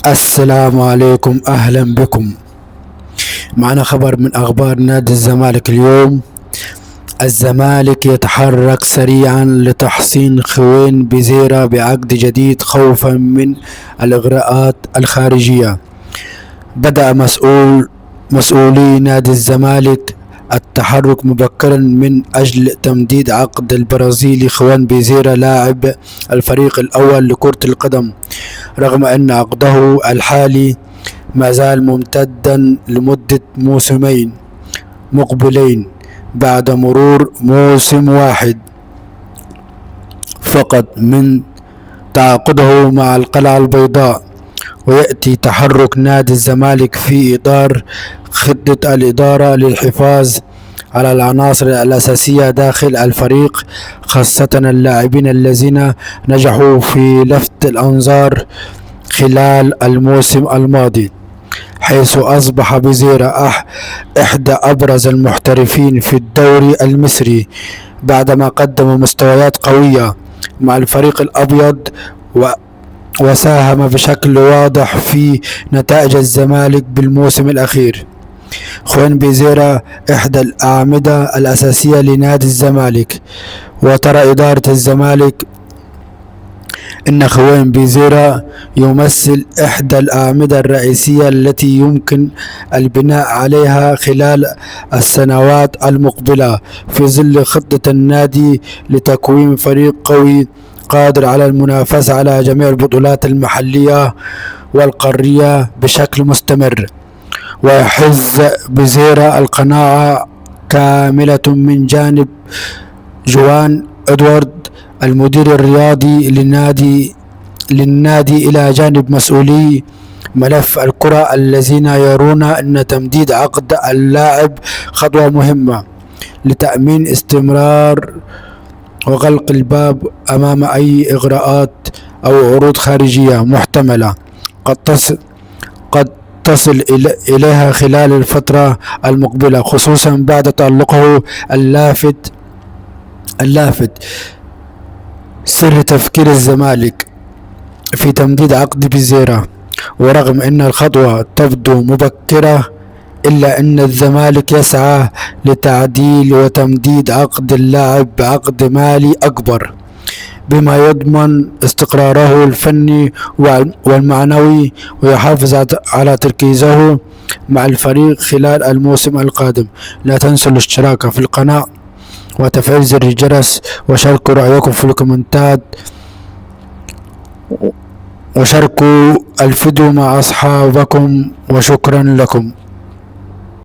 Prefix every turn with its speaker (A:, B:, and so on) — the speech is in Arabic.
A: السلام عليكم، أهلا بكم. معنا خبر من أخبار نادي الزمالك اليوم. الزمالك يتحرك سريعا لتحصين خوين بزيرة بعقد جديد خوفا من الإغراءات الخارجية. بدأ مسؤولي نادي الزمالك التحرك مبكرا من أجل تمديد عقد البرازيلي خوان بيزيرا لاعب الفريق الأول لكرة القدم، رغم أن عقده الحالي ما زال ممتدا لمدة موسمين مقبلين بعد مرور موسم واحد فقط من تعاقده مع القلعة البيضاء. ويأتي تحرك نادي الزمالك في إطار خطة الإدارة للحفاظ على العناصر الأساسية داخل الفريق، خاصة اللاعبين الذين نجحوا في لفت الأنظار خلال الموسم الماضي، حيث أصبح بزيرة إحدى أبرز المحترفين في الدوري المصري بعدما قدم مستويات قوية مع الفريق الأبيض وساهم بشكل واضح في نتائج الزمالك بالموسم الأخير. خوان بيزيرا إحدى الأعمدة الأساسية لنادي الزمالك، وترى إدارة الزمالك إن خوان بيزيرا يمثل إحدى الأعمدة الرئيسية التي يمكن البناء عليها خلال السنوات المقبلة في ظل خطة النادي لتكوين فريق قوي قادر على المنافسة على جميع البطولات المحلية والقارية بشكل مستمر. ويحز بزيرا القناعة كاملة من جانب جوان إدوارد المدير الرياضي للنادي إلى جانب مسؤولي ملف الكرة الذين يرون أن تمديد عقد اللاعب خطوة مهمة لتأمين استمرار وغلق الباب أمام أي إغراءات أو عروض خارجية محتملة قد تصل إليها خلال الفترة المقبلة، خصوصا بعد تألقه اللافت سر تفكير الزمالك في تمديد عقد بزيرا. ورغم أن الخطوة تبدو مبكرة، إلا أن الزمالك يسعى لتعديل وتمديد عقد اللاعب بعقد مالي أكبر، بما يضمن استقراره الفني والمعنوي ويحافظ على تركيزه مع الفريق خلال الموسم القادم. لا تنسوا الاشتراك في القناة وتفعيل زر الجرس، وشاركوا رأيكم في الكومنتات، وشاركوا الفيديو مع أصحابكم، وشكرا لكم.